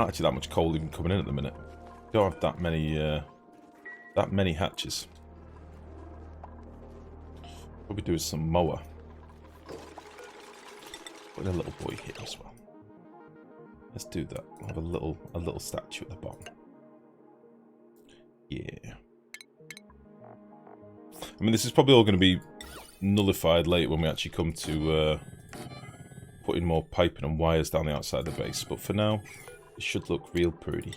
Not actually that much coal even coming in at the minute. Don't have that many hatches. What we do is some mower. Put a little boy here as well. Let's do that. We'll have a little statue at the bottom. Yeah. I mean, this is probably all going to be nullified later when we actually come to putting more piping and wires down the outside of the base. But for now, it should look real pretty.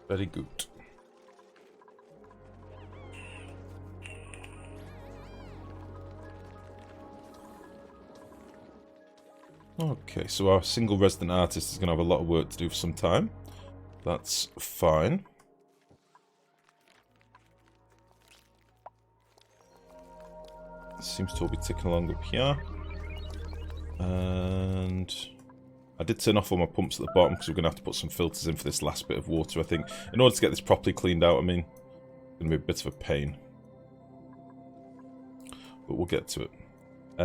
Very good. Okay, so our single resident artist is going to have a lot of work to do for some time. That's fine. Seems to all be ticking along up here. And I did turn off all my pumps at the bottom because we're going to have to put some filters in for this last bit of water, I think. In order to get this properly cleaned out, I mean, it's going to be a bit of a pain. But we'll get to it.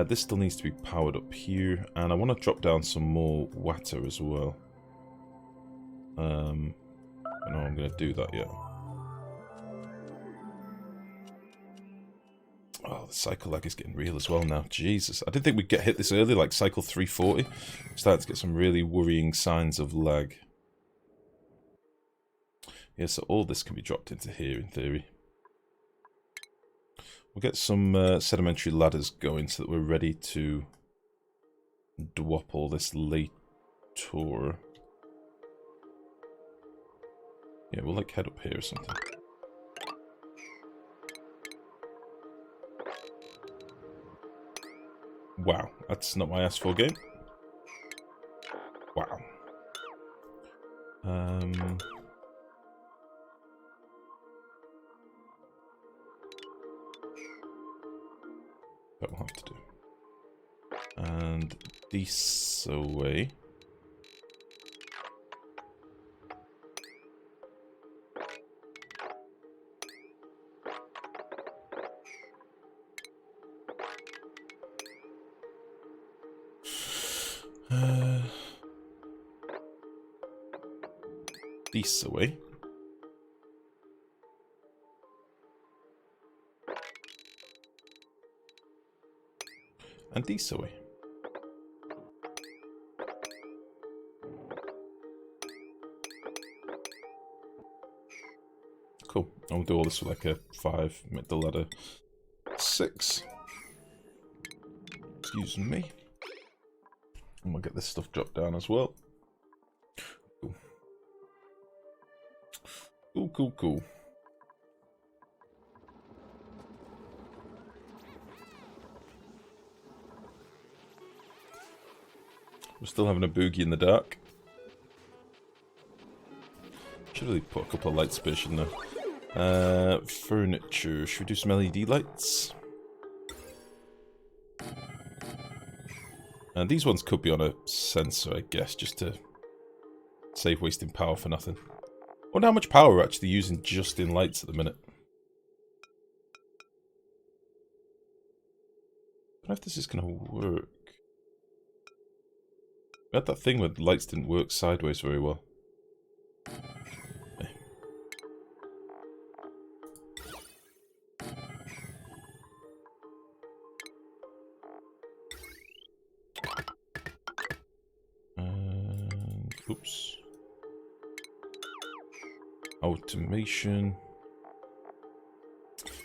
This still needs to be powered up here, and I want to drop down some more water as well. I don't know I'm going to do that yet. Oh, the cycle lag is getting real as well now. Jesus, I didn't think we'd get hit this early, like cycle 340. I'm starting to get some really worrying signs of lag. Yeah, so all this can be dropped into here in theory. We'll get some sedimentary ladders going so that we're ready to dwop all this later. Yeah, we'll like head up here or something. Wow, that's not what I asked for, game. Wow. That we'll have to do. And this away. This away. And this away. Cool. And we'll do all this with like a 5, make the ladder 6. Excuse me. And we'll get this stuff dropped down as well. Cool. Cool, cool, cool. We're still having a boogie in the dark. Should really put a couple of light spurs in there. Furniture. Should we do some LED lights? And these ones could be on a sensor, I guess, just to save wasting power for nothing. I wonder how much power we're actually using just in lights at the minute. I don't know if this is going to work. We had that thing where the lights didn't work sideways very well. And oops. Automation.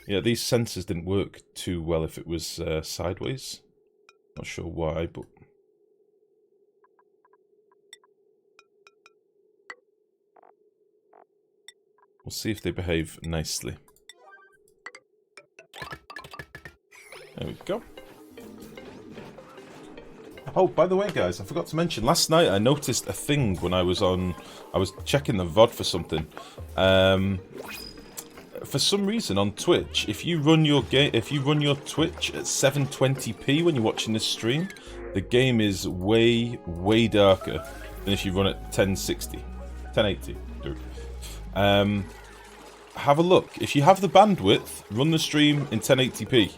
Yeah, these sensors didn't work too well if it was sideways. Not sure why, but we'll see if they behave nicely. There we go. Oh, by the way, guys, I forgot to mention, last night I noticed a thing when I was checking the VOD for something. For some reason on Twitch, if you run your Twitch at 720p when you're watching this stream, the game is way, way darker than if you run at 1060, 1080. Have a look. If you have the bandwidth, run the stream in 1080p.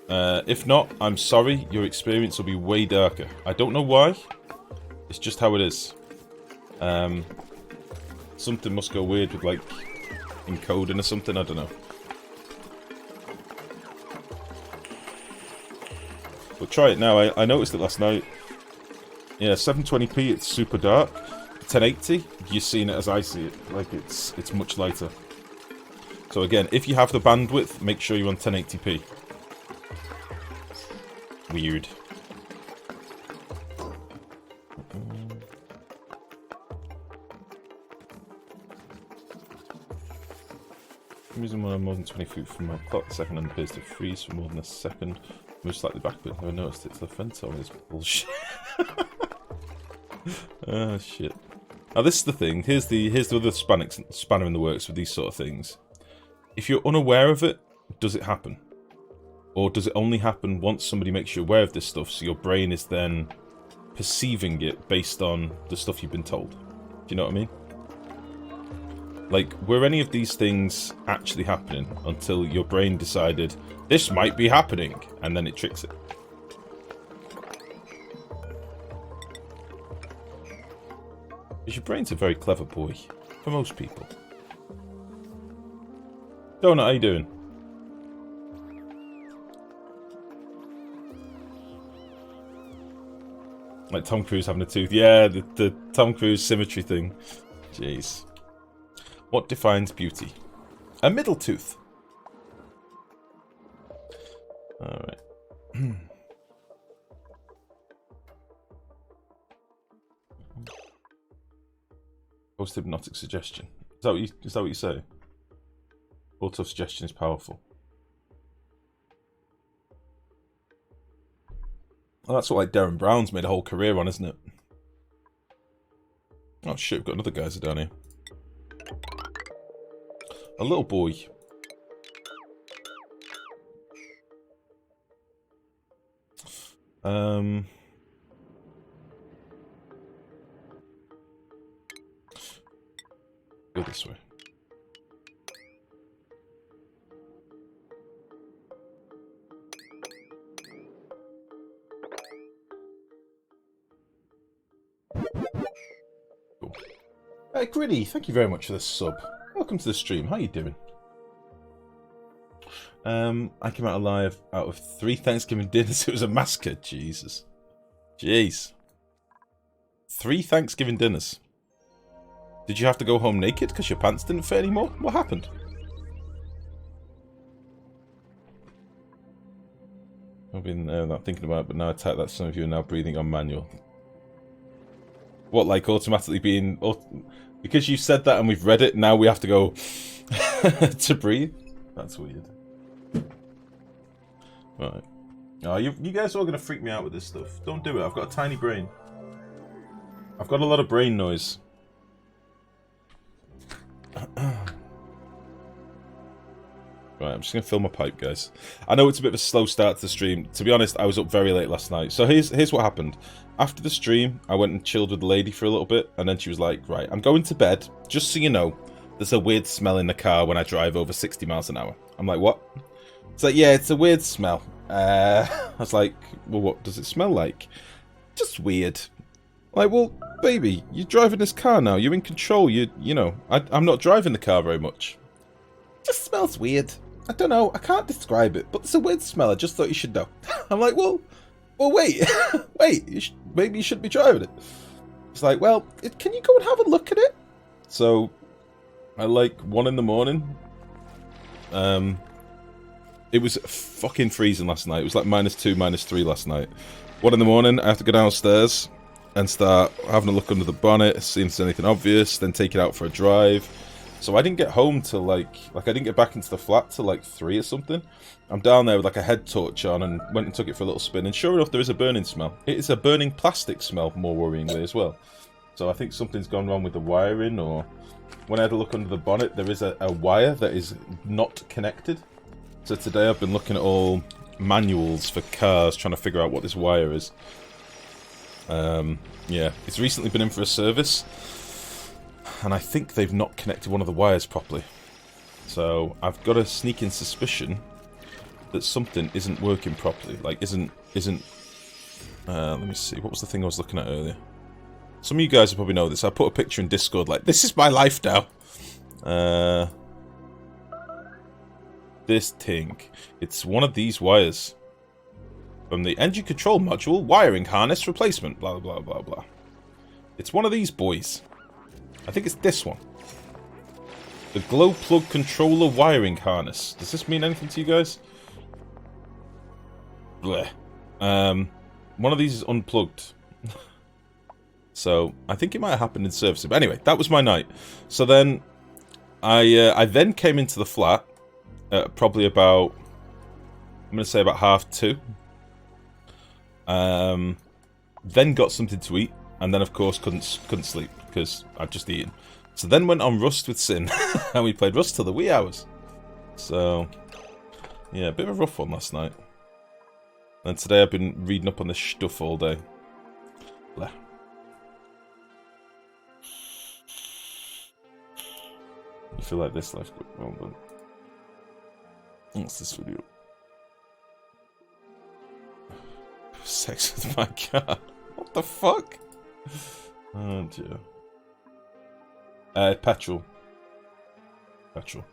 If not, I'm sorry, your experience will be way darker. I don't know why. It's just how it is. Something must go weird with, like, encoding or something, I don't know. But try it now, I noticed it last night. Yeah, 720p, it's super dark. 1080, you're seeing it as I see it, like it's much lighter. So again, if you have the bandwidth, make sure you're on 1080p. Weird. For some reason when I'm more than 20 feet from my clock, the second hand appears to freeze for more than a second. Move slightly back, but I noticed it's the fence told me it's bullshit. Ah, shit. Now this is the thing, here's the other spanner in the works with these sort of things. If you're unaware of it, does it happen? Or does it only happen once somebody makes you aware of this stuff, so your brain is then perceiving it based on the stuff you've been told? Do you know what I mean? Like, were any of these things actually happening until your brain decided, this might be happening, and then it tricks it? Because your brain's a very clever boy, for most people. Donut, how you doing? Like Tom Cruise having a tooth. Yeah, the Tom Cruise symmetry thing. Jeez. What defines beauty? A middle tooth. Alright. Post-hypnotic suggestion. Is that what you say? Auto-suggestion is powerful. Well, that's what, like, Darren Brown's made a whole career on, isn't it? Oh shit, we've got another geyser down here. A little boy. Go this way. Cool. Gritty, thank you very much for the sub. Welcome to the stream. How you doing? I came out alive out of 3 Thanksgiving dinners. It was a massacre. Jesus. Jeez. 3 Thanksgiving dinners. Did you have to go home naked because your pants didn't fit anymore? What happened? I've been not thinking about it, but now I type that some of you are now breathing on manual. What, like automatically being... Because you said that and we've read it, now we have to go to breathe? That's weird. Right. Oh, you guys are all going to freak me out with this stuff. Don't do it. I've got a tiny brain. I've got a lot of brain noise. Right, I'm just going to fill my pipe, guys. I know it's a bit of a slow start to the stream. To be honest, I was up very late last night. So here's what happened. After the stream, I went and chilled with the lady for a little bit, and then she was like, right, I'm going to bed. Just so you know, there's a weird smell in the car when I drive over 60 miles an hour. I'm like, what? It's like, yeah, it's a weird smell. I was like, well, what does it smell like? Just weird. Like, well, baby, you're driving this car now. You're in control. You know, I'm not driving the car very much. It just smells weird. I don't know. I can't describe it, but it's a weird smell. I just thought you should know. I'm like, well, wait, wait. Maybe you shouldn't be driving it. It's like, well, can you go and have a look at it? So, at like 1 in the morning, it was fucking freezing last night. It was like -2, -3 last night. 1 in the morning, I have to go downstairs and start having a look under the bonnet, see if there's anything obvious, then take it out for a drive. So I didn't get home till like I didn't get back into the flat till like 3 or something. I'm down there with like a head torch on and went and took it for a little spin, and sure enough there is a burning smell. It is a burning plastic smell, more worryingly as well. So I think something's gone wrong with the wiring, or when I had a look under the bonnet there is a wire that is not connected. So today I've been looking at all manuals for cars trying to figure out what this wire is. Yeah, it's recently been in for a service, and I think they've not connected one of the wires properly. So I've got a sneaking suspicion that something isn't working properly. Like, isn't... let me see. What was the thing I was looking at earlier? Some of you guys will probably know this. I put a picture in Discord like, this is my life now. This thing. It's one of these wires. From the engine control module, wiring harness replacement. Blah, blah, blah, blah. It's one of these boys. I think it's this one. The glow plug controller wiring harness. Does this mean anything to you guys? Blech. One of these is unplugged. So, I think it might have happened in servicing. But anyway, that was my night. So then, I then came into the flat at probably about, I'm going to say about 2:30. Then got something to eat, and then of course couldn't sleep because I'd just eaten. So then went on Rust with Sin, and we played Rust till the wee hours. So, yeah, a bit of a rough one last night. And today I've been reading up on this stuff all day. Blah. You feel like this, Lifegrow? Well done. What's this video? Sex with my car. What the fuck? Oh dear. Petrol. Petrol.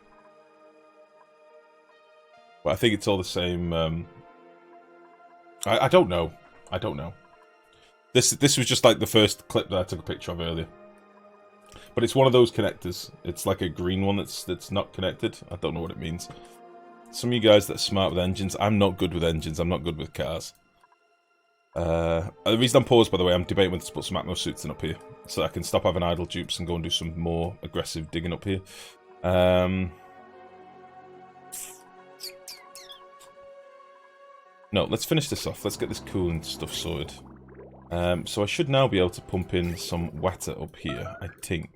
But I think it's all the same. I don't know. I don't know. This was just like the first clip that I took a picture of earlier. But it's one of those connectors. It's like a green one that's not connected. I don't know what it means. Some of you guys that are smart with engines. I'm not good with engines. I'm not good with cars. The reason I'm paused, by the way, I'm debating whether to put some Atmo suits in up here. So I can stop having idle dupes and go and do some more aggressive digging up here. No, let's finish this off. Let's get this cooling stuff sorted. So I should now be able to pump in some wetter up here, I think.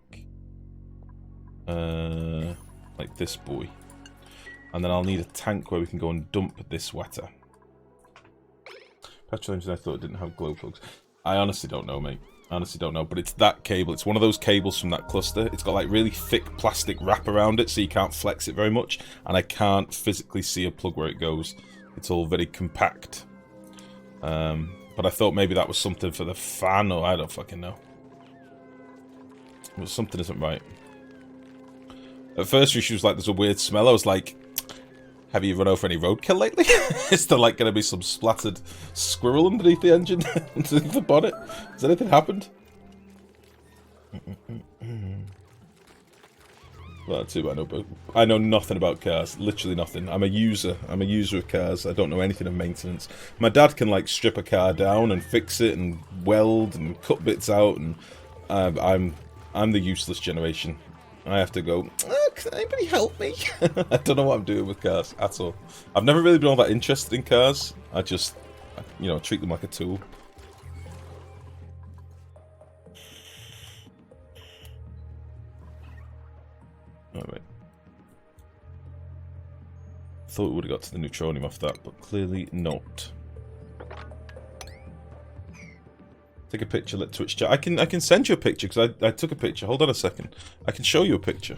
Like this boy. And then I'll need a tank where we can go and dump this wetter. Petrol engine, I thought it didn't have glow plugs. I honestly don't know, mate. I honestly don't know. But it's that cable. It's one of those cables from that cluster. It's got like really thick plastic wrap around it, so you can't flex it very much. And I can't physically see a plug where it goes. It's all very compact. But I thought maybe that was something for the fan, or I don't fucking know. But something isn't right. At first, she was like, there's a weird smell. I was like, have you run over any roadkill lately? Is there like going to be some splattered squirrel underneath the engine? Underneath the bonnet? Has anything happened? Well, too, I know nothing about cars. Literally nothing. I'm a user. I'm a user of cars. I don't know anything of maintenance. My dad can like strip a car down and fix it and weld and cut bits out, and I'm the useless generation. I have to go, can anybody help me? I don't know what I'm doing with cars at all. I've never really been all that interested in cars. I just, you know, treat them like a tool. Alright. Thought we would have got to the neutronium off that, but clearly not. Take a picture, let Twitch chat. I can send you a picture, because I took a picture. Hold on a second. I can show you a picture.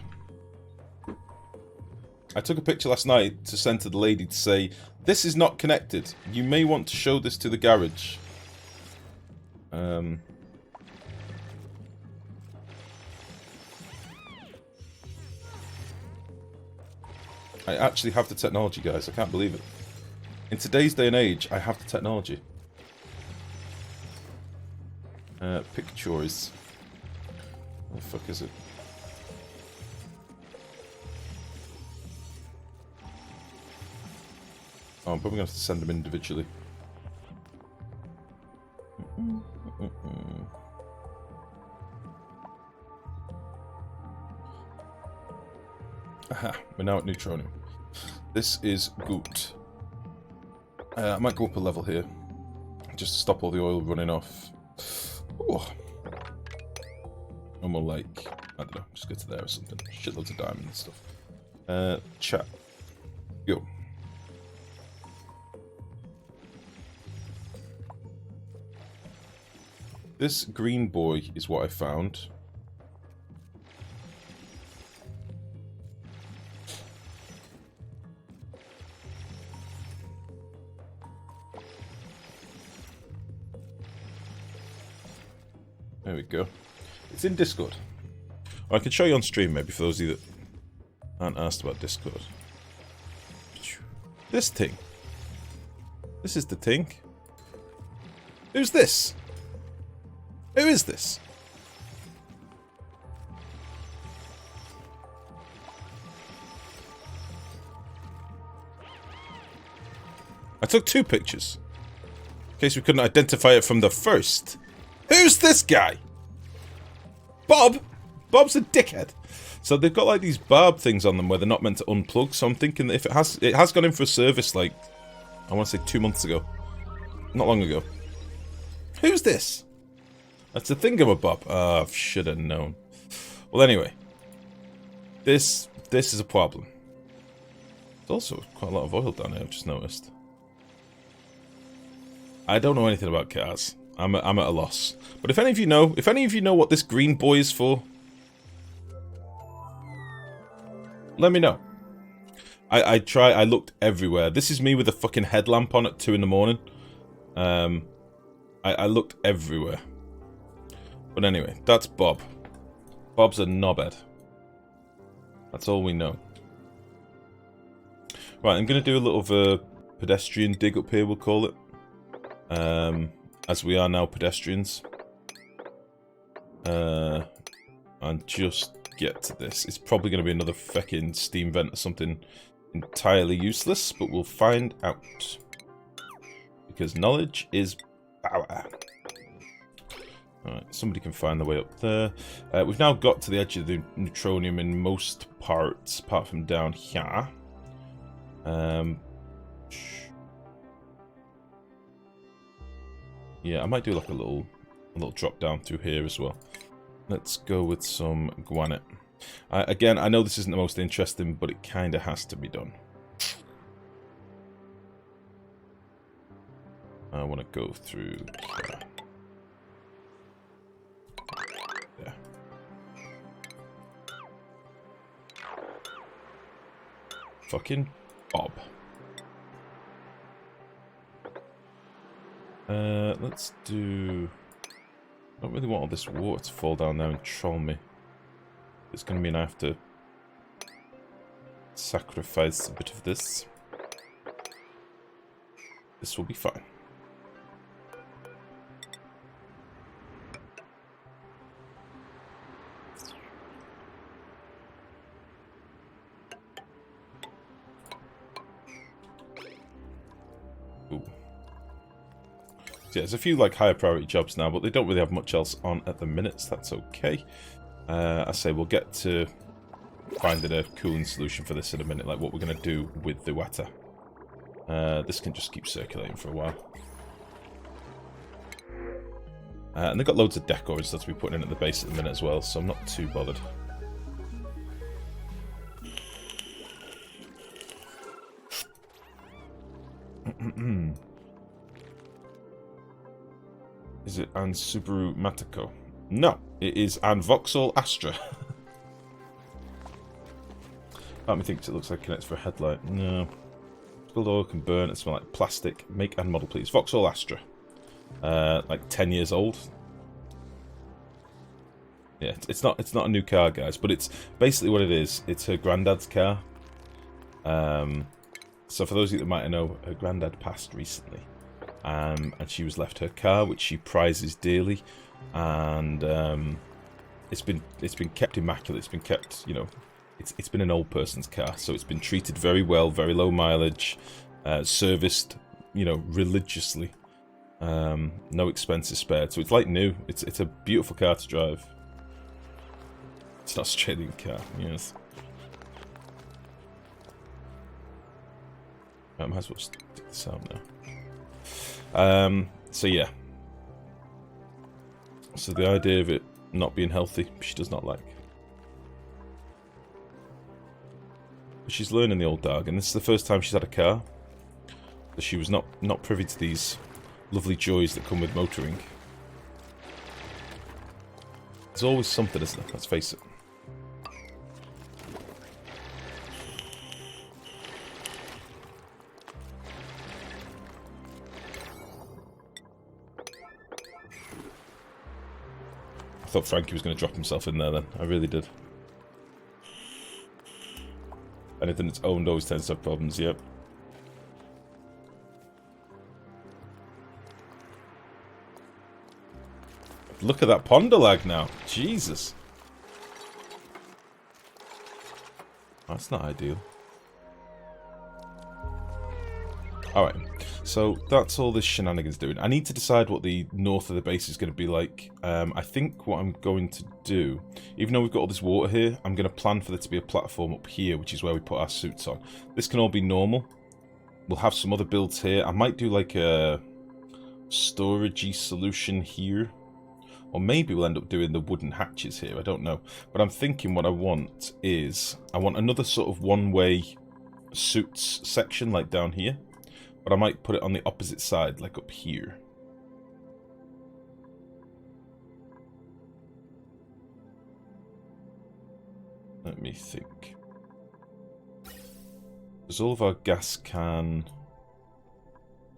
I took a picture last night to send to the lady to say, this is not connected. You may want to show this to the garage. I actually have the technology, guys. I can't believe it. In today's day and age, I have the technology. Pictures. What the fuck is it? Oh, I'm probably going to have to send them individually. Aha, we're now at neutronium. This is good. I might go up a level here. Just to stop all the oil running off. Oh. And we'll like, I don't know, just go to there or something. Shitloads of diamond and stuff. Chat. Go. This green boy is what I found. There we go. It's in Discord. Or I can show you on stream, maybe, for those of you that aren't asked about Discord. This thing. This is the thing. Who's this? Who is this? I took 2 pictures. In case we couldn't identify it from the first. Who's this guy? Bob? Bob's a dickhead. So they've got like these barb things on them where they're not meant to unplug. So I'm thinking that if it has gone in for a service like, I want to say 2 months ago. Not long ago. Who's this? That's a thingamabob. Ah, I should have known. Well, anyway. This is a problem. There's also quite a lot of oil down here, I've just noticed. I don't know anything about cars. I'm at a loss. But if any of you know what this green boy is for, let me know. I looked everywhere. This is me with a fucking headlamp on at 2 in the morning. I looked everywhere. But anyway, that's Bob. Bob's a knobhead. That's all we know. Right, I'm going to do a little of a pedestrian dig up here, we'll call it. As we are now pedestrians. And just get to this. It's probably going to be another fucking steam vent or something entirely useless, but we'll find out. Because knowledge is power. Alright, somebody can find the way up there. We've now got to the edge of the neutronium in most parts, apart from down here. Yeah, I might do like a little drop down through here as well. Let's go with some guanet. Again, I know this isn't the most interesting, but it kind of has to be done. I want to go through here. There. Fucking Bob. Let's do... I don't really want all this water to fall down there and troll me. It's going to mean I have to sacrifice a bit of this. This will be fine. Ooh. Yeah, there's a few like higher priority jobs now, but they don't really have much else on at the minute, so that's okay. I say we'll get to finding a cooling solution for this in a minute, like what we're going to do with the water. This can just keep circulating for a while. And they've got loads of decor and stuff to be putting in at the base at the minute as well, so I'm not too bothered. Is it An Subaru Matiko? No, it is An Vauxhall Astra. Part of me thinks it looks like it connects for a headlight. No. Spilled oil can burn and smell like plastic. Make and model, please. Vauxhall Astra. Like 10 years old. Yeah, it's not a new car, guys, but it's basically what it is. It's her granddad's car. So for those of you that might know, her granddad passed recently. And she was left her car, which she prizes dearly, and it's been kept immaculate. It's been kept, you know, it's been an old person's car, so it's been treated very well, very low mileage, serviced, you know, religiously, no expenses spared. So it's like new. It's a beautiful car to drive. It's an Australian car, yes. I might as well stick this out now. So yeah. So the idea of it not being healthy, she does not like. But she's learning the old dog, and this is the first time she's had a car. So she was not privy to these lovely joys that come with motoring. There's always something, isn't there? Let's face it. thought Frankie was going to drop himself in there then. I really did. Anything that's owned always tends to have problems, yep. Look at that ponder lag now. Jesus. That's not ideal. Alright, so that's all this shenanigans doing. I need to decide what the north of the base is going to be like. I think what I'm going to do, even though we've got all this water here, I'm going to plan for there to be a platform up here, which is where we put our suits on. This can all be normal. We'll have some other builds here. I might do like a storagey solution here. Or maybe we'll end up doing the wooden hatches here, I don't know. But I'm thinking what I want is, I want another sort of one-way suits section, like down here. But I might put it on the opposite side, like up here. Let me think. Because all of our gas can...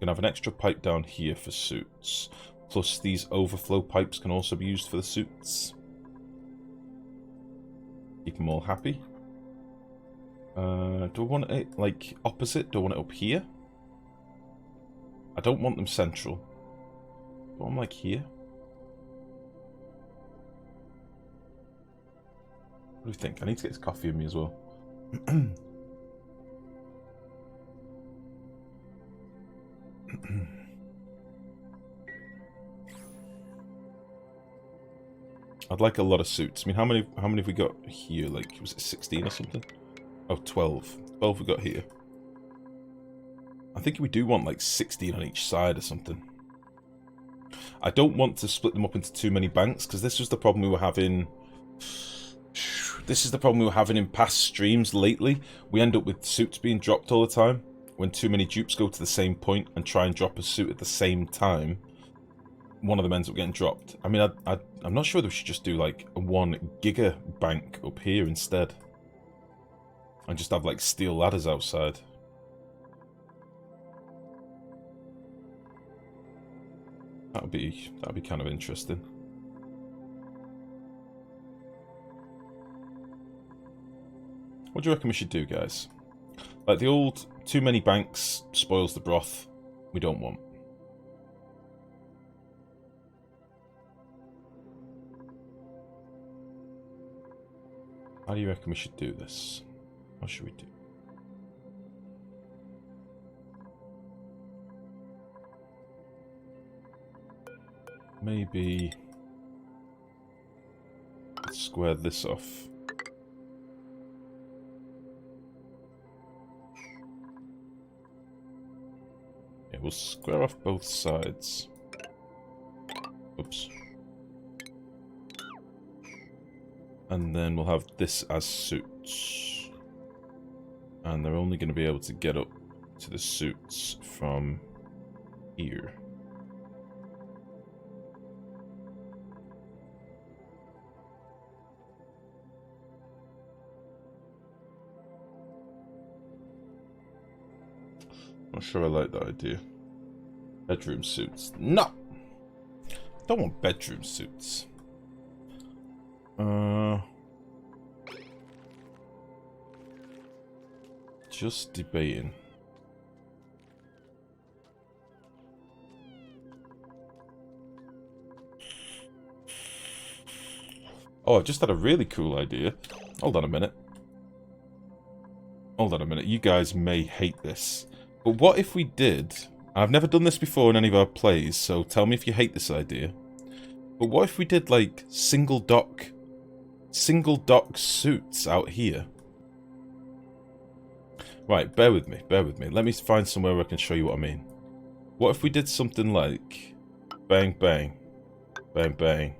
We're going to have an extra pipe down here for suits. Plus these overflow pipes can also be used for the suits. Keep them all happy. Do I want it, like, opposite? Do I want it up here? I don't want them central. Do I want them, like, here? What do you think? I need to get this coffee in me as well. I'd like a lot of suits. I mean, how many have we got here? Like, was it 16 or something? Oh, 12. 12 we got here. I think we do want like 16 on each side or something. I don't want to split them up into too many banks, because this was the problem we were having. This is the problem we were having in past streams lately. We end up with suits being dropped all the time. When too many dupes go to the same point and try and drop a suit at the same time, one of them ends up getting dropped. I mean, I'm not sure that we should just do like a 1 giga bank up here instead. And just have like steel ladders outside. That'd be kind of interesting. What do you reckon we should do, guys? Like the old too many banks spoils the broth. We don't want. How do you reckon we should do this? What should we do? Maybe let's square this off. Yeah, we'll square off both sides. Oops. And then we'll have this as suits. And they're only going to be able to get up to the suits from here. Not sure I like that idea. Bedroom suits. No! Don't want bedroom suits. Just debating. Oh, I've just had a really cool idea. Hold on a minute. Hold on a minute. You guys may hate this. But what if we did... I've never done this before in any of our plays, so tell me if you hate this idea. But what if we did, like, single dock suits out here? Right, bear with me, bear with me. Let me find somewhere where I can show you what I mean. What if we did something like... Bang, bang. Bang, bang.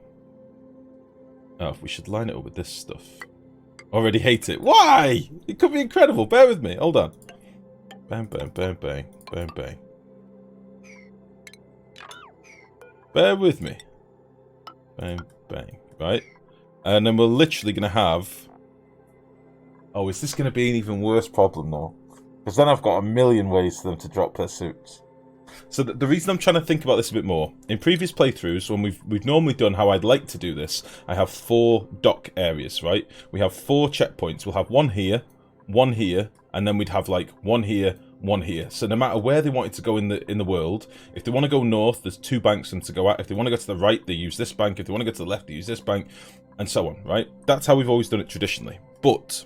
Oh, we should line it up with this stuff. Already hate it. Why? It could be incredible. Bear with me. Hold on. Bang, bang, bang, bang. Bang, bang. Bear with me. Bang, bang. Right? And then we're literally going to have... Oh, is this going to be an even worse problem, though? Because then I've got a million ways for them to drop their suits. So the reason I'm trying to think about this a bit more, in previous playthroughs, when we've normally done how I'd like to do this, I have 4 dock areas, right? We have 4 checkpoints. We'll have one here, and then we'd have like one here, one here. So no matter where they wanted to go in the world, if they want to go north, there's 2 banks for them to go at. If they want to go to the right, they use this bank. If they want to go to the left, they use this bank, and so on, right? That's how we've always done it traditionally. But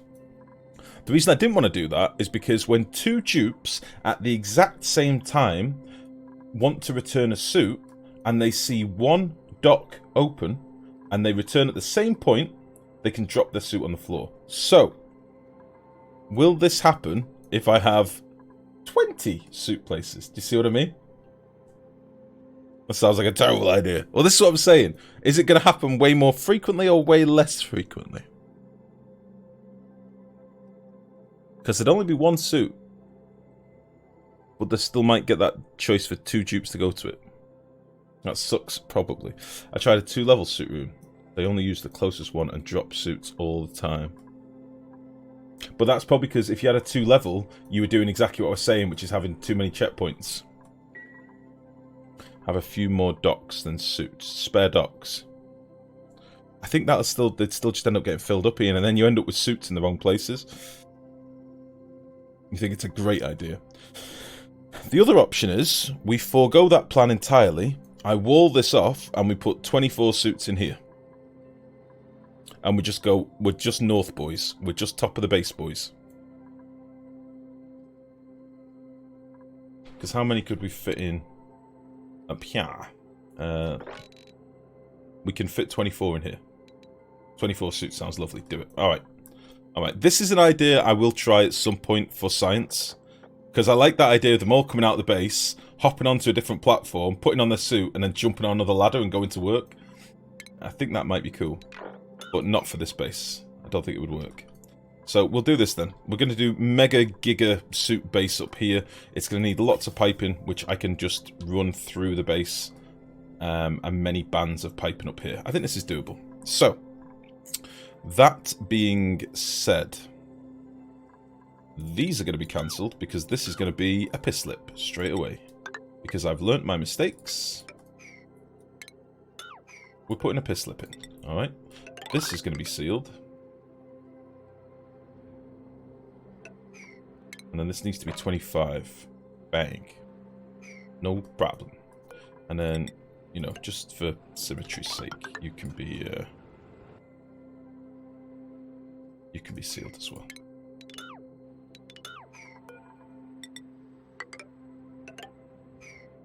the reason I didn't want to do that is because when 2 dupes at the exact same time want to return a suit, and they see one dock open, and they return at the same point, they can drop their suit on the floor. So, will this happen if I have 20 suit places? Do you see what I mean? That sounds like a terrible idea. Well, this is what I'm saying. Is it going to happen way more frequently or way less frequently? Because there'd only be 1 suit. But they still might get that choice for 2 dupes to go to it. That sucks, probably. I tried a 2-level suit room. They only use the closest one and drop suits all the time. But that's probably because if you had a 2-level, you were doing exactly what I was saying, which is having too many checkpoints. Have a few more docks than suits. Spare docks. I think they'd still just end up getting filled up, Ian, and then you end up with suits in the wrong places. You think it's a great idea. The other option is, we forego that plan entirely, I wall this off, and we put 24 suits in here. And we just go, we're just north boys. We're just top of the base boys. Because how many could we fit in up here? We can fit 24 in here. 24 suits sounds lovely. Do it. Alright. Alright. This is an idea I will try at some point for science. Because I like that idea of them all coming out of the base, hopping onto a different platform, putting on their suit, and then jumping on another ladder and going to work. I think that might be cool. But not for this base. I don't think it would work. So we'll do this then. We're going to do mega giga suit base up here. It's going to need lots of piping, which I can just run through the base. And many bands of piping up here. I think this is doable. So, that being said, these are going to be cancelled because this is going to be a piss slip straight away. Because I've learnt my mistakes. We're putting a piss slip in. Alright. This is going to be sealed. And then this needs to be 25. Bang. No problem. And then, you know, just for symmetry's sake, you can be sealed as well.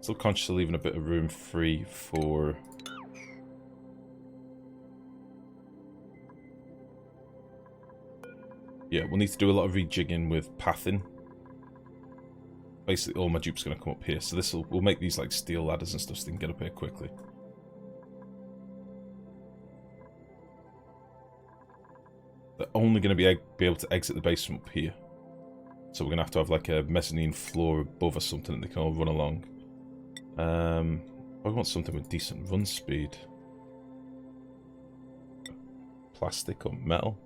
Still conscious of leaving a bit of room free for... Yeah, we'll need to do a lot of rejigging with pathing. Basically, all my dupes are going to come up here, so we'll make these like steel ladders and stuff so they can get up here quickly. They're only going to be able to exit the base from up here. So we're going to have like a mezzanine floor above or something that they can all run along. I want something with decent run speed. Plastic or metal?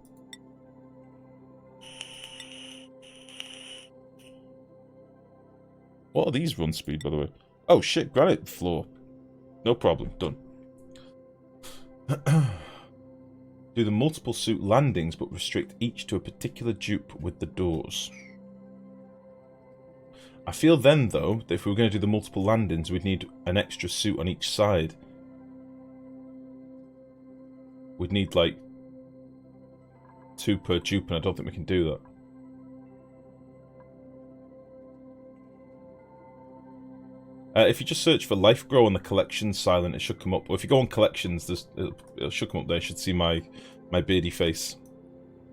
What are these run speed, by the way? Oh shit, granite floor. No problem, done. Do the multiple suit landings, but restrict each to a particular dupe with the doors. I feel then, though, that if we were going to do the multiple landings, we'd need an extra suit on each side. We'd need, like, 2 per dupe, and I don't think we can do that. If you just search for Lifegrow on the collections silent, it should come up. Or if you go on collections, it should come up there. You should see my beardy face.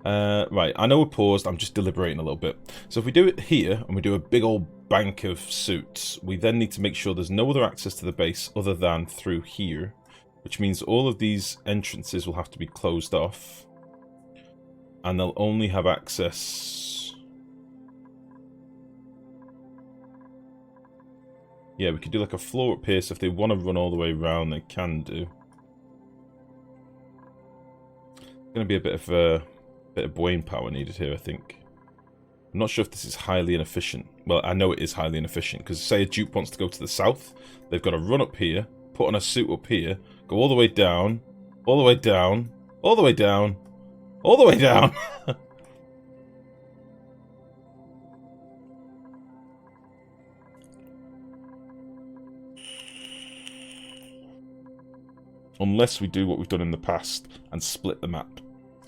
Right, I know we're paused. I'm just deliberating a little bit. So if we do it here, and we do a big old bank of suits, we then need to make sure there's no other access to the base other than through here. Which means all of these entrances will have to be closed off. And they'll only have access... Yeah, we could do like a floor up here, so if they want to run all the way around, they can do. Going to be a bit of brain power needed here, I think. I'm not sure if this is highly inefficient, Well, I know it is highly inefficient, because say a dupe wants to go to the south, they've got to run up here, put on a suit up here, go all the way down, all the way down, all the way down, all the way down. Unless we do what we've done in the past and split the map.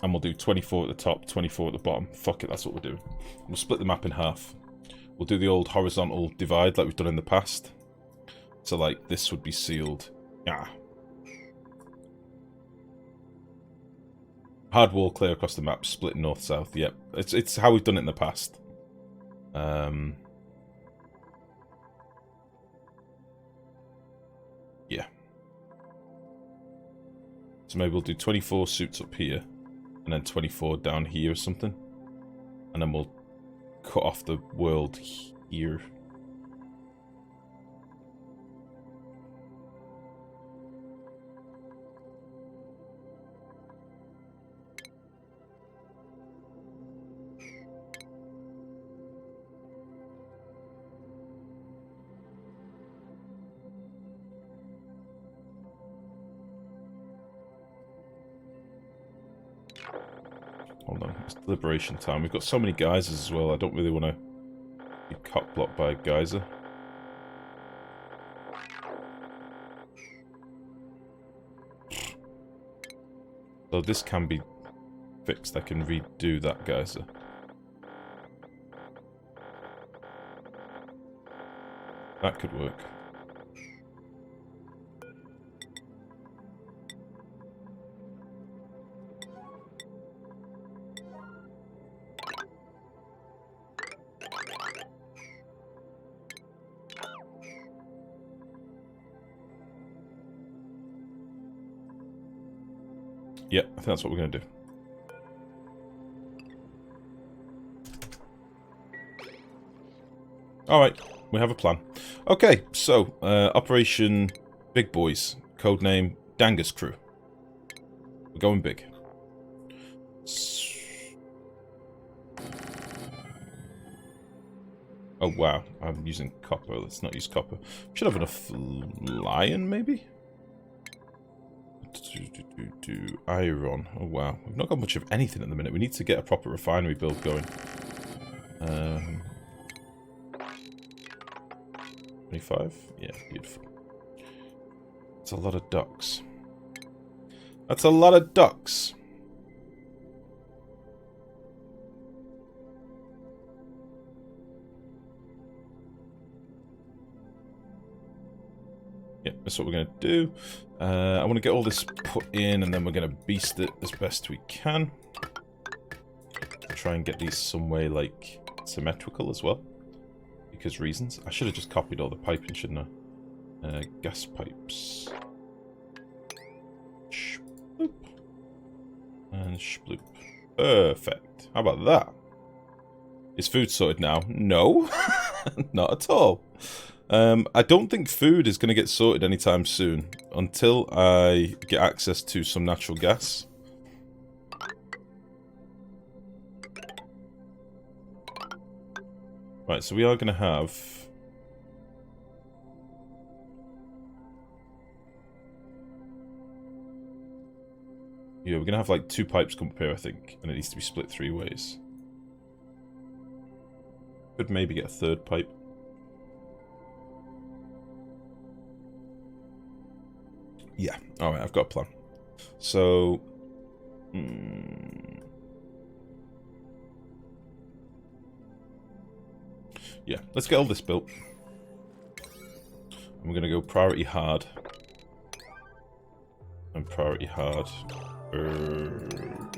And we'll do 24 at the top, 24 at the bottom. Fuck it, that's what we're doing. We'll split the map in half. We'll do the old horizontal divide like we've done in the past. So, like, this would be sealed. Yeah. Hard wall clear across the map, split north-south. Yep, it's how we've done it in the past. Yeah. So maybe we'll do 24 suits up here, and then 24 down here or something. And then we'll cut off the world here. Hold on, it's deliberation time. We've got so many geysers as well, I don't really want to be cock-blocked by a geyser. So this can be fixed, I can redo that geyser. That could work. Yeah, I think that's what we're going to do. Alright, we have a plan. Okay, so, Operation Big Boys, codename Dangus Crew. We're going big. Oh wow, I'm using copper. Let's not use copper. Should have enough lion, maybe? Iron. Oh wow, we've not got much of anything at the minute. We need to get a proper refinery build going. 25? Yeah, beautiful. That's a lot of ducks. That's a lot of ducks. Yeah, that's what we're going to do. I want to get all this put in, and then we're going to beast it as best we can. Try and get these some way, like, symmetrical as well. Because reasons. I should have just copied all the piping, shouldn't I? Gas pipes. Shploop. And shploop. Perfect. How about that? Is food sorted now? No. Not at all. I don't think food is going to get sorted anytime soon. Until I get access to some natural gas. Right, so we are going to have... Yeah, we're going to have like 2 pipes come up here, I think. And it needs to be split 3 ways. Could maybe get a 3rd pipe. Yeah, alright, I've got a plan. So... yeah, let's get all this built. And we're going to go priority hard. And priority hard.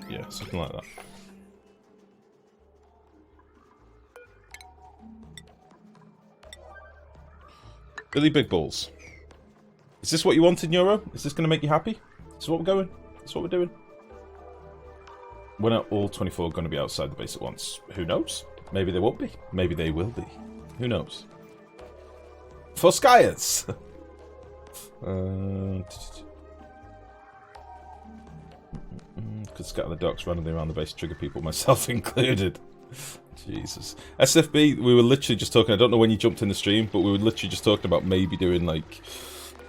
Yeah, something like that. Billy Big Balls. Is this what you wanted, Neuro? Is this going to make you happy? Is this what we're going? Is this what we're doing? When are all 24 going to be outside the base at once? Who knows? Maybe they won't be. Maybe they will be. Who knows? For Skyers! Could scatter the ducks randomly around the base, trigger people, myself included. Jesus. SFB, we were literally just talking, I don't know when you jumped in the stream, but we were literally just talking about maybe doing like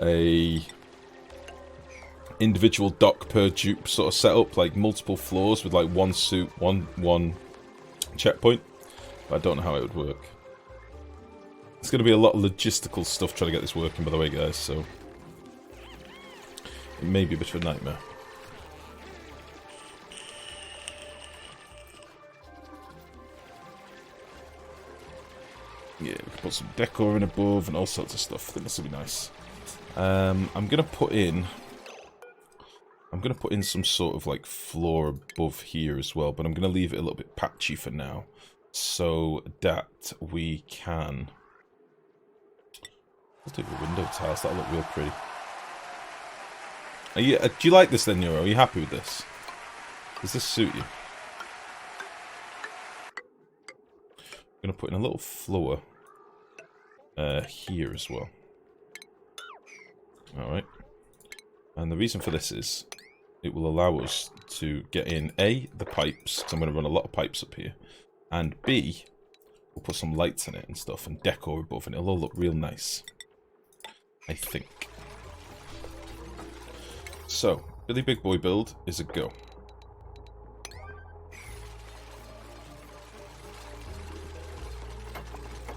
a individual dock per dupe sort of setup, like multiple floors with like one suit, one checkpoint. But I don't know how it would work. It's going to be a lot of logistical stuff trying to get this working, by the way, guys, so it may be a bit of a nightmare. Yeah, we can put some decor in above and all sorts of stuff. I think this will be nice. I'm gonna put in some sort of like floor above here as well, but I'm gonna leave it a little bit patchy for now, so that we can. Let's do the window tiles. That'll look real pretty. Are you? Do you like this then, Neuro? Are you happy with this? Does this suit you? I'm gonna put in a little floor here as well. Alright. And the reason for this is it will allow us to get in A, the pipes, because I'm going to run a lot of pipes up here, and B, we'll put some lights in it and stuff and decor above, and it'll all look real nice, I think. So, Billy Big Boy build is a go.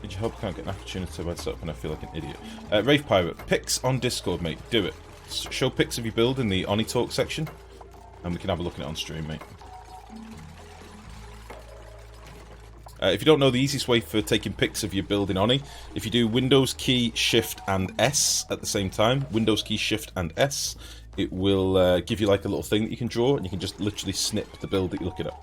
Did you help? Can't get an opportunity to myself and I feel like an idiot. Rave Pirate, pics on Discord, mate. Do it. Show pics of your build in the Oni Talk section, and we can have a look at it on stream, mate. If you don't know the easiest way for taking pics of your build in Oni, if you do Windows key, Shift, and S at the same time, Windows key, Shift, and S, it will give you like a little thing that you can draw, and you can just literally snip the build that you're looking at.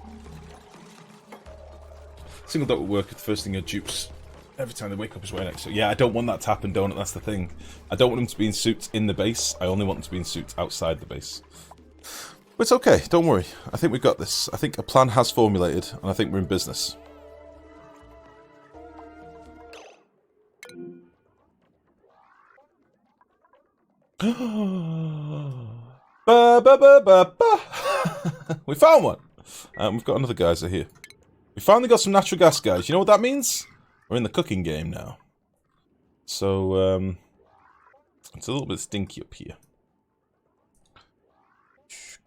Single dot will work if the first thing your dupes every time they wake up is wearing it. So yeah, I don't want that to happen, don't it? That's the thing. I don't want them to be in suits in the base. I only want them to be in suits outside the base. But it's okay. Don't worry. I think we've got this. I think a plan has formulated, and I think we're in business. We found one. We've got another geyser here. We finally got some natural gas, guys. You know what that means? We're in the cooking game now. So, it's a little bit stinky up here.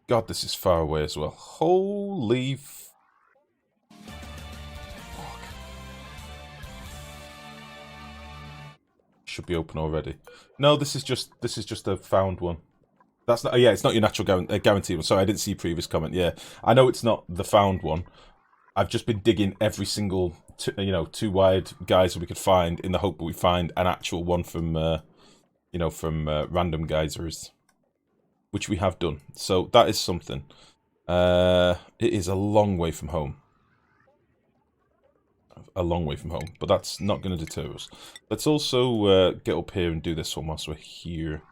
God, this is far away as well. Holy fuck. Should be open already. No, this is just a found one. That's not. Oh, yeah, it's not your natural guarantee one. Sorry, I didn't see your previous comment. Yeah, I know it's not the found one. I've just been digging every single, two wide guys that we could find in the hope that we find an actual one from, from random geysers, which we have done. So that is something. It is a long way from home. A long way from home, but that's not going to deter us. Let's also get up here and do this one whilst we're here.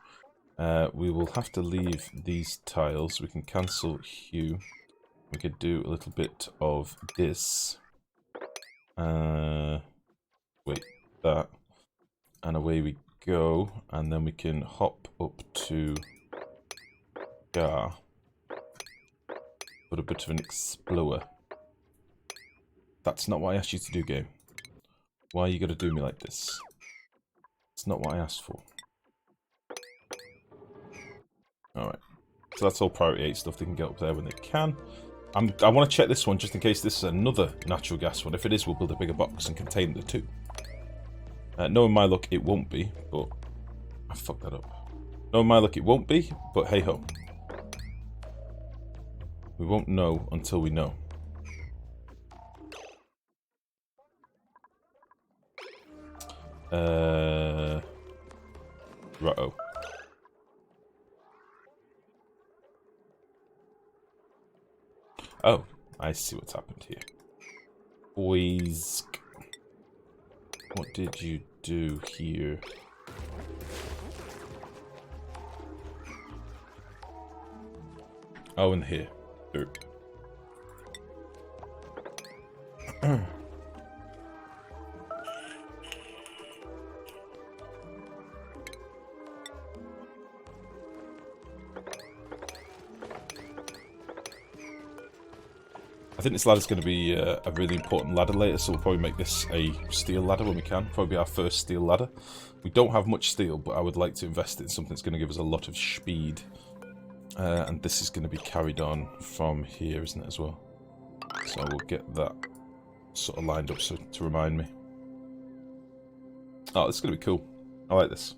We will have to leave these tiles. We can cancel hue. We could do a little bit of this. Wait, that. And away we go. And then we can hop up to Gar. Put a bit of an explorer. That's not what I asked you to do, game. Why are you going to do me like this? It's not what I asked for. Alright. So that's all priority 8 stuff. They can get up there when they can. I want to check this one just in case this is another natural gas one. If it is, we'll build a bigger box and contain the two. Knowing my luck, it won't be, but I fucked that up. Knowing my luck, it won't be, but hey ho. We won't know until we know. Right-oh. Oh, I see what's happened here. Boys. What did you do here? Oh, and here. Derp. I think this ladder's going to be a really important ladder later, so we'll probably make this a steel ladder when we can. Probably our first steel ladder. We don't have much steel, but I would like to invest in something that's going to give us a lot of speed. And this is going to be carried on from here, isn't it, as well? So we'll get that sort of lined up so to remind me. Oh, this is going to be cool. I like this.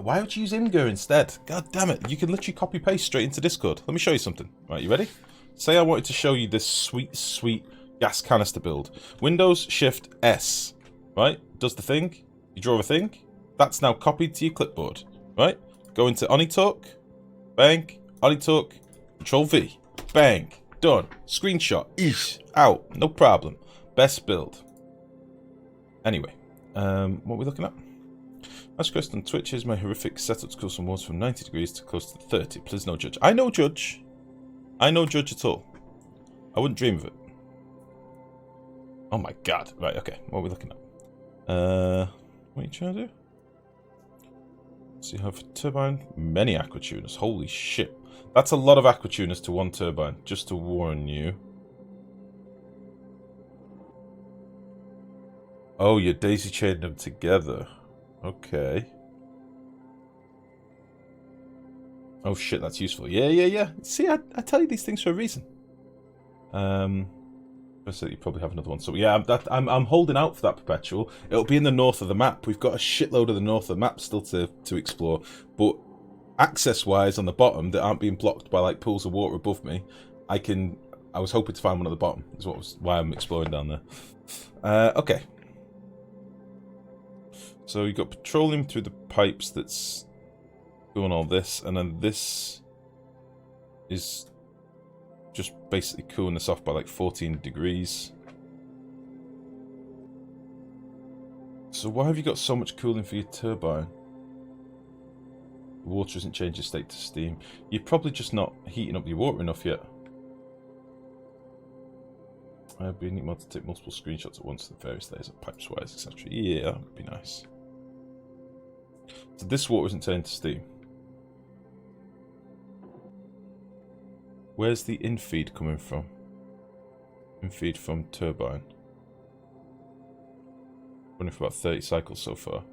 Why would you use Imgur instead? God damn it. You can literally copy-paste straight into Discord. Let me show you something. Right, you ready? Say I wanted to show you this sweet, sweet gas canister build. Windows, Shift, S. Right? Does the thing. You draw a thing. That's now copied to your clipboard. Right? Go into Onitalk. Bang. Onitalk. Control V. Bang. Done. Screenshot. Eesh. Out. No problem. Best build. Anyway. What are we looking at? Ask Quest on Twitch is my horrific setup to cool some water from 90 degrees to close to 30. Please no judge. I no judge. I no judge at all. I wouldn't dream of it. Oh my god. Right, okay. What are we looking at? What are you trying to do? So you have turbine, many aquatuners. Holy shit. That's a lot of aquatuners to one turbine, just to warn you. Oh, you're daisy chaining them together. Okay. Oh shit, that's useful. Yeah. See, I tell you these things for a reason. So you probably have another one. So yeah, I'm holding out for that perpetual. It'll be in the north of the map. We've got a shitload of the north of the map still to explore, but access-wise on the bottom that aren't being blocked by like pools of water above me, I was hoping to find one at the bottom. Is why I'm exploring down there. Okay. So you've got petroleum through the pipes that's doing all this, and then this is just basically cooling this off by like 14 degrees. So why have you got so much cooling for your turbine? The water isn't changing state to steam. You're probably just not heating up your water enough yet. I'd be neat to take multiple screenshots at once of the various layers of pipes, wires, etc. Yeah, that would be nice. So this water isn't turning to steam. Where's the infeed coming from? Infeed from turbine. Running for about 30 cycles so far.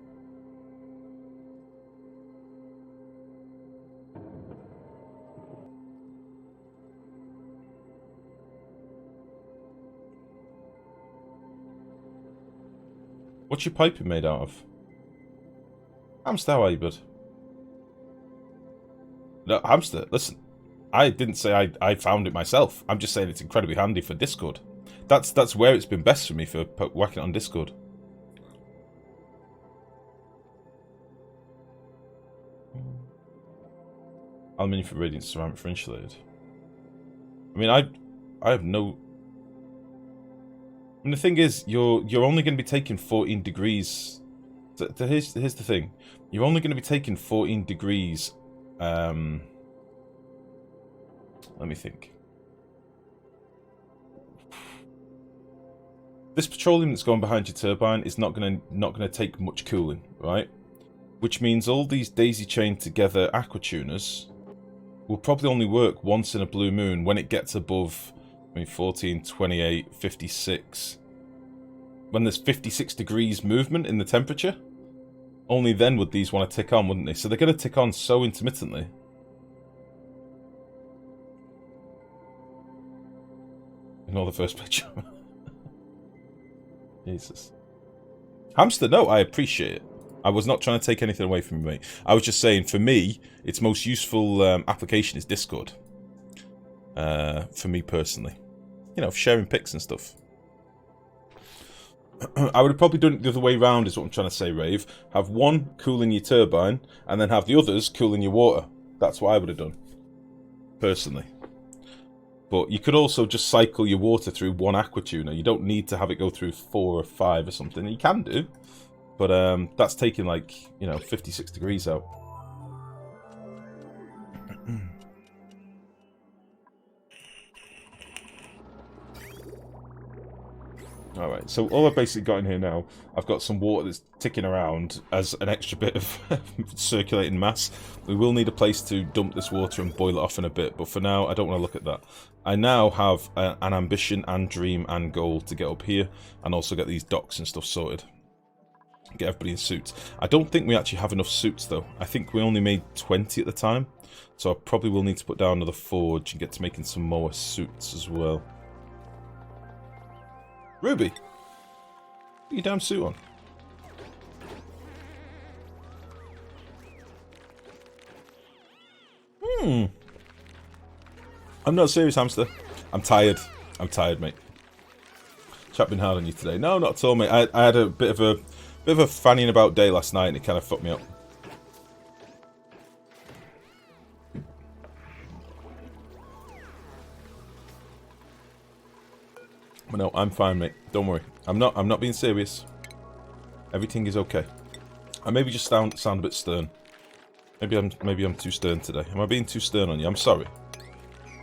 What's your piping made out of? Hamster, how are you, bud? No, Hamster, listen. I didn't say I found it myself. I'm just saying it's incredibly handy for Discord. That's where it's been best for me for whacking it on Discord. Aluminium for radiant, ceramic for insulated. I mean, I have no. I mean, the thing is, you're only going to be taking 14 degrees. So here's the thing. You're only going to be taking 14 degrees. Let me think. This petroleum that's going behind your turbine is not gonna take much cooling, right? Which means all these daisy chained together aquatuners will probably only work once in a blue moon when it gets above, 14, 28, 56. When there's 56 degrees movement in the temperature, only then would these want to tick on, wouldn't they? So they're going to tick on so intermittently. Ignore the first picture. Jesus. Hamster, no, I appreciate it. I was not trying to take anything away from you, mate. I was just saying, for me, its most useful application is Discord. For me personally. You know, sharing pics and stuff. I would have probably done it the other way round, is what I'm trying to say, Rave. Have one cooling your turbine, and then have the others cooling your water. That's what I would have done. Personally. But you could also just cycle your water through one aquatuner. You don't need to have it go through 4 or 5 or something. You can do. But that's taking, like, 56 degrees out. Alright, so all I've basically got in here now, I've got some water that's ticking around as an extra bit of circulating mass. We will need a place to dump this water and boil it off in a bit, but for now, I don't want to look at that. I now have an ambition and dream and goal to get up here, and also get these docks and stuff sorted. Get everybody in suits. I don't think we actually have enough suits, though. I think we only made 20 at the time, so I probably will need to put down another forge and get to making some more suits as well. Ruby, put your damn suit on. I'm not serious, hamster. I'm tired. I'm tired, mate. Chat been hard on you today. No, not at all, mate. I had a bit of a fannying about day last night, and it kind of fucked me up. But no, I'm fine, mate. Don't worry. I'm not being serious. Everything is okay. I maybe just sound a bit stern. Maybe I'm too stern today. Am I being too stern on you? I'm sorry.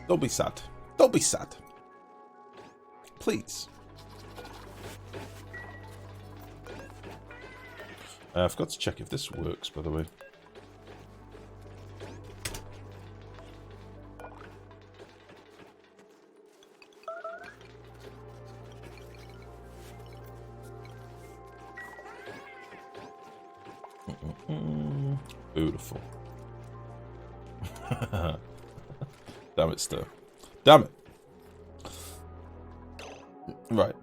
Don't be sad. Don't be sad. Please. I forgot to check if this works, by the way. Beautiful. Damn it, Stir. Damn it. Right.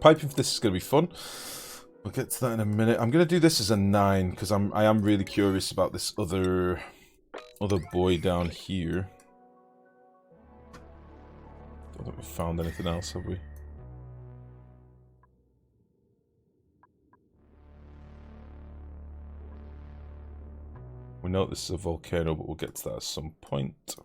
Piping for this is going to be fun. We'll get to that in a minute. I'm going to do this as a 9 because I am really curious about this other boy down here. Don't think we found anything else, have we? We know this is a volcano, but we'll get to that at some point.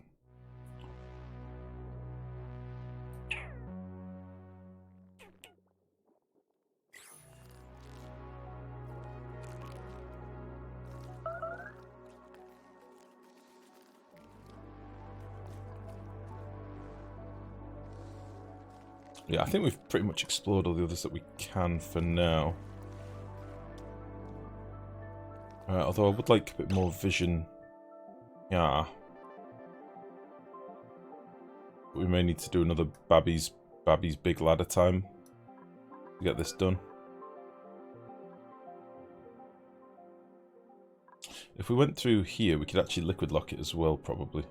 Yeah, I think we've pretty much explored all the others that we can for now. Although I would like a bit more vision. Yeah. We may need to do another Babby's Big Ladder time to get this done. If we went through here, we could actually liquid lock it as well, probably.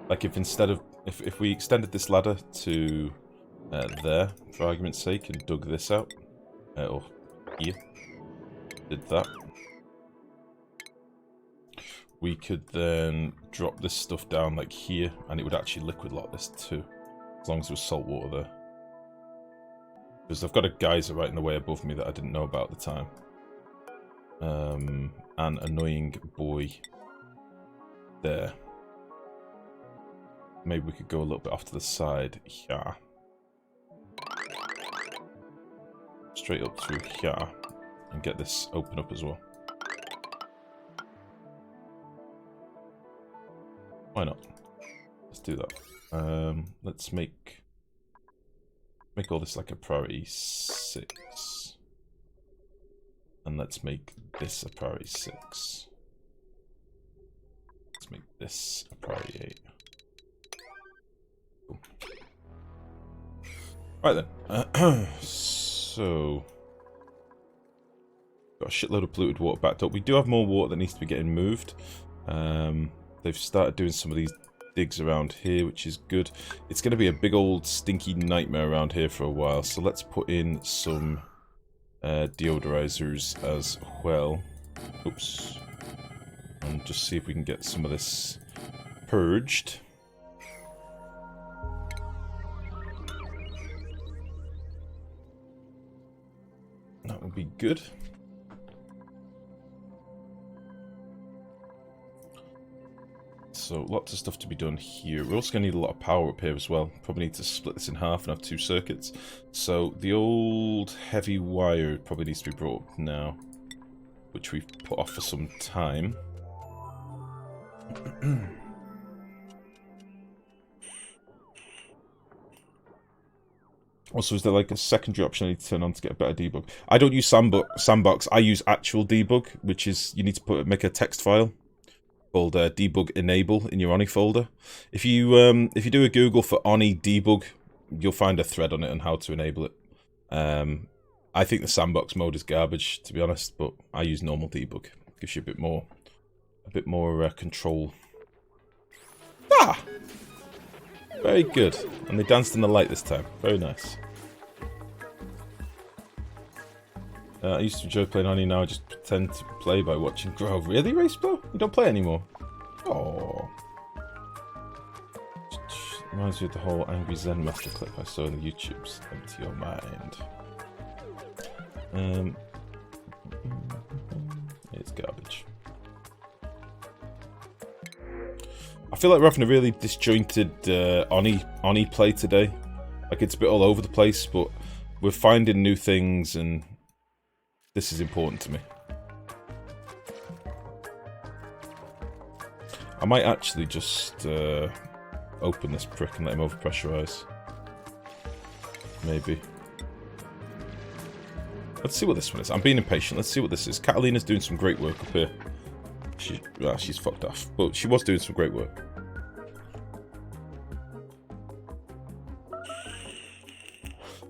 Like if instead of if we extended this ladder to there, for argument's sake, and dug this out, or here, did that, we could then drop this stuff down like here, and it would actually liquid lock this too, as long as there was salt water there. Because I've got a geyser right in the way above me that I didn't know about at the time. An annoying boy there. Maybe we could go a little bit off to the side here. Straight up through here. And get this open up as well. Why not? Let's do that. Let's make all this like a priority 6. And let's make this a priority 6. Let's make this a priority 8. Cool. Right then. So got a shitload of polluted water backed up. We do have more water that needs to be getting moved. They've started doing some of these digs around here, which is good. It's going to be a big old stinky nightmare around here for a while, so let's put in some deodorizers as well. Oops. And just see if we can get some of this purged. That would be good. So lots of stuff to be done here. We're also going to need a lot of power up here as well. Probably need to split this in half and have 2 circuits. So the old heavy wire probably needs to be brought up now, which we've put off for some time. Also, is there like a secondary option I need to turn on to get a better debug? I don't use Sandbox. I use actual debug, which is you need to make a text file called debug enable in your Oni folder. If you do a Google for Oni debug, you'll find a thread on it on how to enable it. I think the Sandbox mode is garbage, to be honest, but I use normal debug. It gives you a bit more control. Ah! Very good. And they danced in the light this time. Very nice. I used to enjoy playing Oni, now I just pretend to play by watching Grove. Really, Raceblow? You don't play anymore? Oh. Reminds me of the whole Angry Zen Master clip I saw in the YouTubes. Empty your mind. It's garbage. I feel like we're having a really disjointed Oni play today. Like, it's a bit all over the place, but we're finding new things, and this is important to me. I might actually just open this prick and let him overpressurize. Maybe. Let's see what this one is. I'm being impatient. Let's see what this is. Catalina's doing some great work up here. She's fucked off, but she was doing some great work.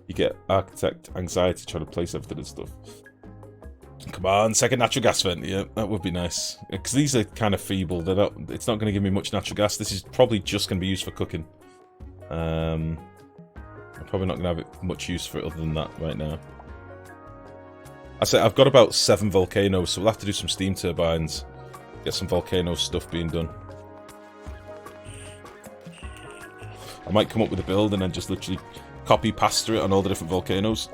You get architect anxiety trying to place everything and stuff. Come on, second natural gas vent. Yeah, that would be nice. Because these are kind of feeble. It's not going to give me much natural gas. This is probably just going to be used for cooking. I'm probably not going to have much use for it other than that right now. I say I've got about 7 volcanoes, so we'll have to do some steam turbines. Get some volcano stuff being done. I might come up with a build and then just literally copy pasta it on all the different volcanoes.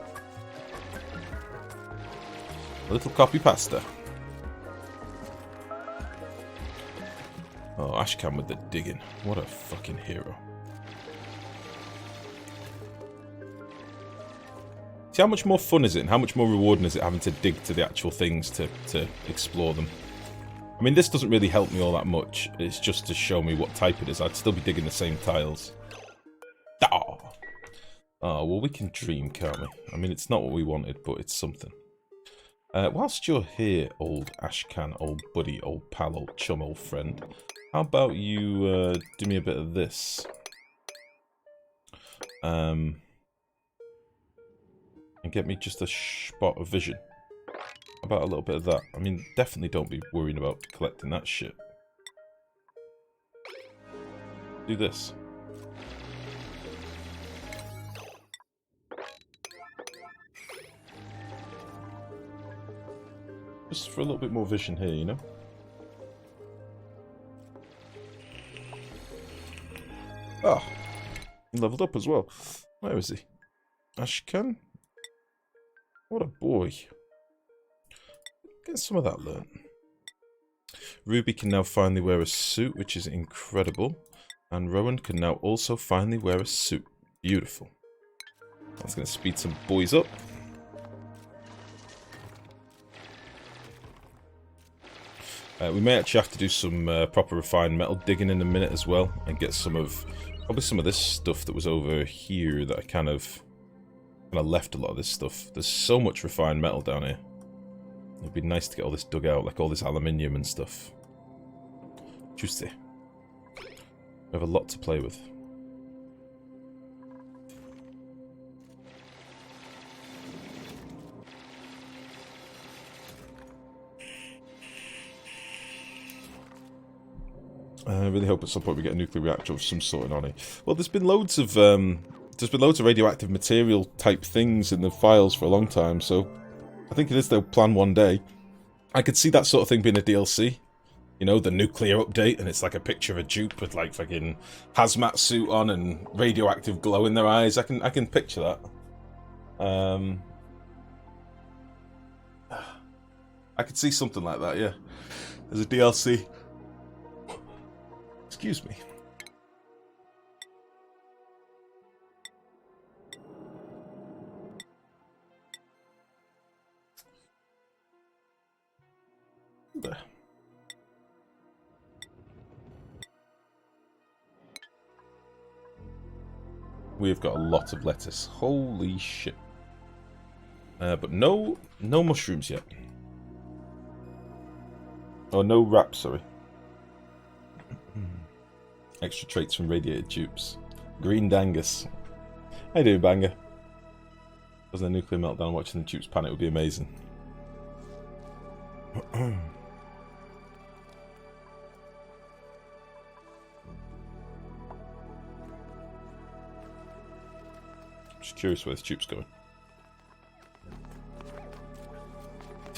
A little copy pasta. Oh, Ashcan with the digging. What a fucking hero. See, how much more fun is it and how much more rewarding is it having to dig to the actual things to explore them? I mean, this doesn't really help me all that much. It's just to show me what type it is. I'd still be digging the same tiles. Oh, well, we can dream, can't we? I mean, it's not what we wanted, but it's something. Whilst you're here, old Ashcan, old buddy, old pal, old chum, old friend, how about you do me a bit of this? And get me just a spot of vision. How about a little bit of that? I mean, definitely don't be worrying about collecting that shit. Do this. Just for a little bit more vision here, you know? Ah, he leveled up as well. Where is he? Ashcan? What a boy. Get some of that learnt. Ruby can now finally wear a suit, which is incredible. And Rowan can now also finally wear a suit. Beautiful. That's going to speed some boys up. We may actually have to do some proper refined metal digging in a minute as well, and get probably some of this stuff that was over here that I kind of left a lot of this stuff. There's so much refined metal down here. It'd be nice to get all this dug out, like all this aluminium and stuff. Juicy. We have a lot to play with. I really hope at some point we get a nuclear reactor of some sort in Oni. Well, there's been loads of radioactive material type things in the files for a long time, so I think it is their plan one day. I could see that sort of thing being a DLC. You know, the nuclear update, and it's like a picture of a dupe with like fucking hazmat suit on and radioactive glow in their eyes. I can picture that. I could see something like that, yeah. There's a DLC. Excuse me. There. We've got a lot of lettuce. Holy shit. But no mushrooms yet. Oh, no wraps, sorry. Extra traits from radiated tubes. Green Dangus. How you doing, Banger? Wasn't a nuclear meltdown watching the tubes panic would be amazing. Just curious where this tube's going.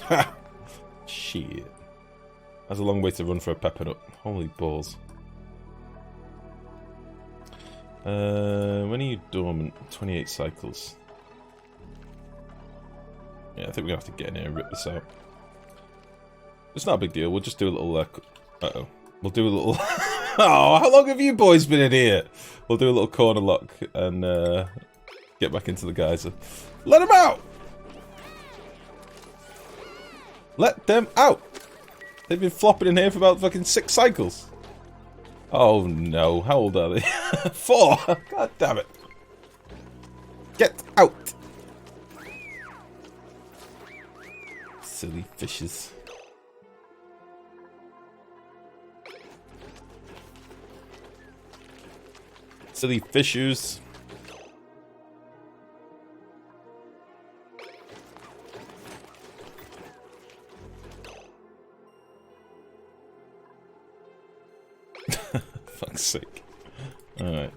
Ha! Shit. That's a long way to run for a pepper nut. Holy balls. When are you dormant? 28 cycles. Yeah, I think we're gonna have to get in here and rip this out. It's not a big deal. We'll just do a little. Uh-oh. We'll do a little. Oh, how long have you boys been in here? We'll do a little corner lock and get back into the geyser. Let them out! Let them out! They've been flopping in here for about fucking 6 cycles. Oh no, how old are they? 4! God damn it. Get out! Silly fishes. Silly fishers. Fuck's sake. Alright.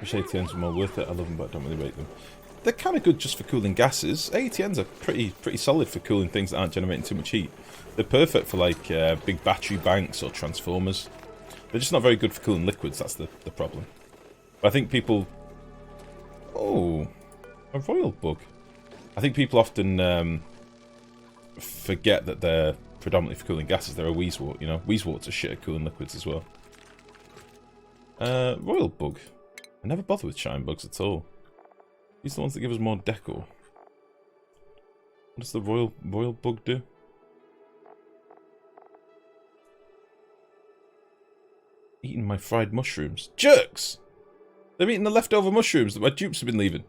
Wish ATNs were more worth it. I love them, but I don't really rate them. They're kind of good just for cooling gases. ATNs are pretty solid for cooling things that aren't generating too much heat. They're perfect for like big battery banks or transformers. They're just not very good for cooling liquids. That's the problem. But I think people. Oh, a royal bug. I think people often forget that they're predominantly for cooling gases. They're a wheezewort, you know. Wheezeworts are shit at cooling liquids as well. Royal bug. I never bother with shine bugs at all. These are the ones that give us more decor. What does the royal bug do? Eating my fried mushrooms. Jerks! They're eating the leftover mushrooms that my dupes have been leaving.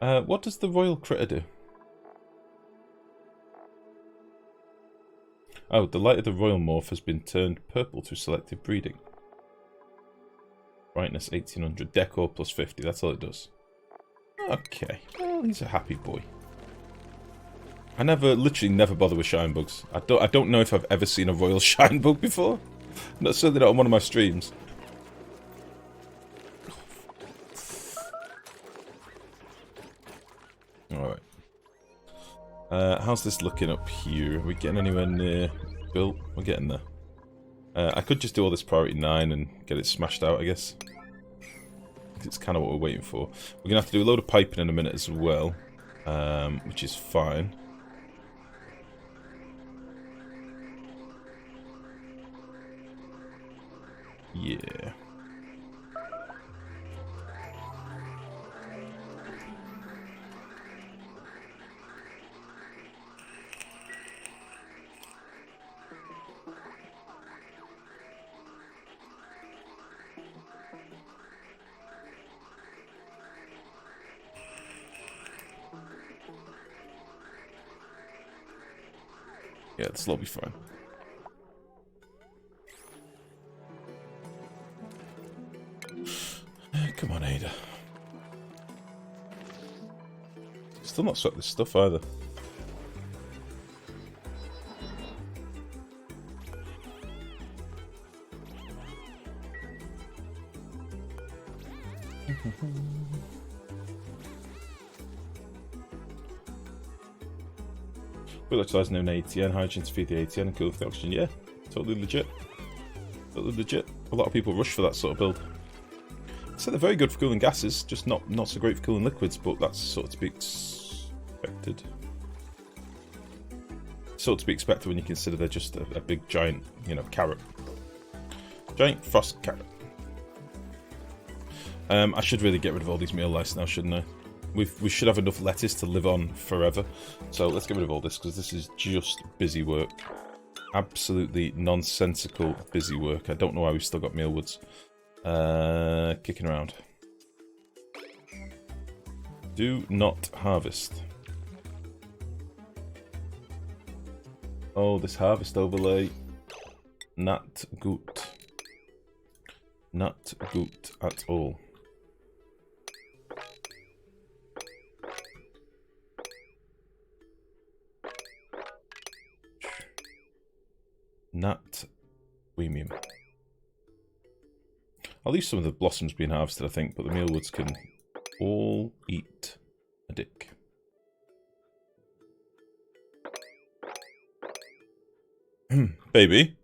What does the royal critter do? Oh, the light of the royal morph has been turned purple through selective breeding. Brightness 1800, decor plus 50, that's all it does. Okay, well, he's a happy boy. I literally never bother with shine bugs. I don't know if I've ever seen a royal shine bug before. Certainly not on one of my streams. Alright. How's this looking up here? Are we getting anywhere near built? We're getting there. I could just do all this priority 9 and get it smashed out, I guess. It's kind of what we're waiting for. We're going to have to do a load of piping in a minute as well, which is fine. Yeah. Yeah, this will be fine. Come on, Ada. Still not swept this stuff either. We're utilising an ATN, hydrogen to feed the ATN and cool with the oxygen. Yeah, totally legit. Totally legit. A lot of people rush for that sort of build. So they're very good for cooling gases, just not so great for cooling liquids, but that's sort of to be expected. Sort of to be expected when you consider they're just a big giant, you know, carrot. Giant frost carrot. I should really get rid of all these meal lice now, shouldn't I? We should have enough lettuce to live on forever. So let's get rid of all this, because this is just busy work. Absolutely nonsensical busy work. I don't know why we've still got mealwoods kicking around. Do not harvest. Oh, this harvest overlay. Not good. Not good at all. Not premium. I'll leave some of the blossoms being harvested, I think, but the mealwoods can all eat a dick. Baby.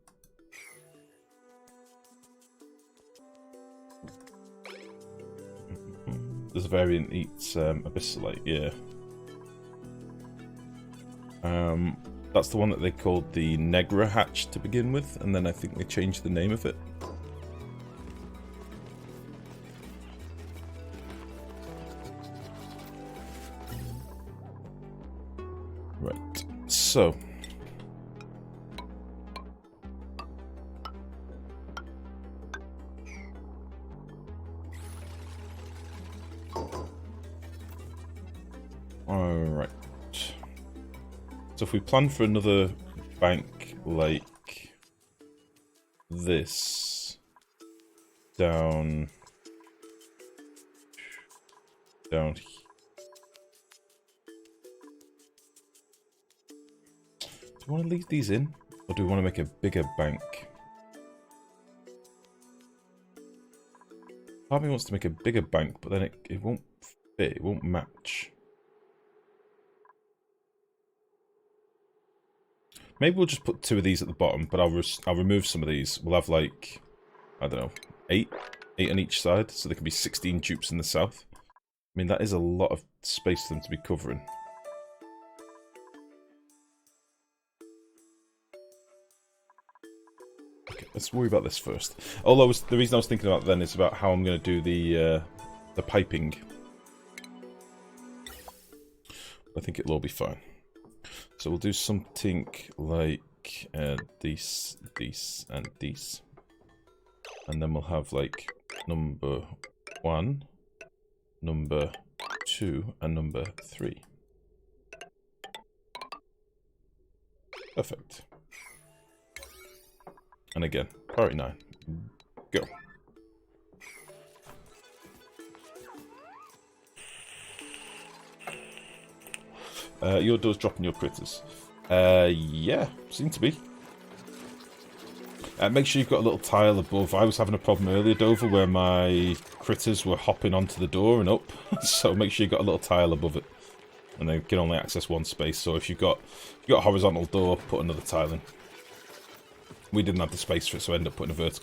There's a variant eats abyssalite, yeah. That's the one that they called the Negra hatch to begin with, and then I think they changed the name of it. Right, so... Alright. So if we plan for another bank like this, down here. Do we want to leave these in, or do we want to make a bigger bank? Part of me wants to make a bigger bank, but then it won't fit, it won't match. Maybe we'll just put 2 of these at the bottom, but I'll remove some of these. We'll have like, I don't know, 8 on each side, so there can be 16 dupes in the south. I mean, that is a lot of space for them to be covering. Okay, let's worry about this first. Although the reason I was thinking about then is about how I'm going to do the piping. I think it'll all be fine. So we'll do something like these, and these. And then we'll have like number 1, number 2, and number 3. Perfect. And again, priority 9. Go. Your door's dropping your critters. Yeah, seem to be. Make sure you've got a little tile above. I was having a problem earlier, Dover, where my critters were hopping onto the door and up. So make sure you've got a little tile above it. And they can only access one space. So if you've got a horizontal door, put another tile in. We didn't have the space for it, so I ended up putting a vertical.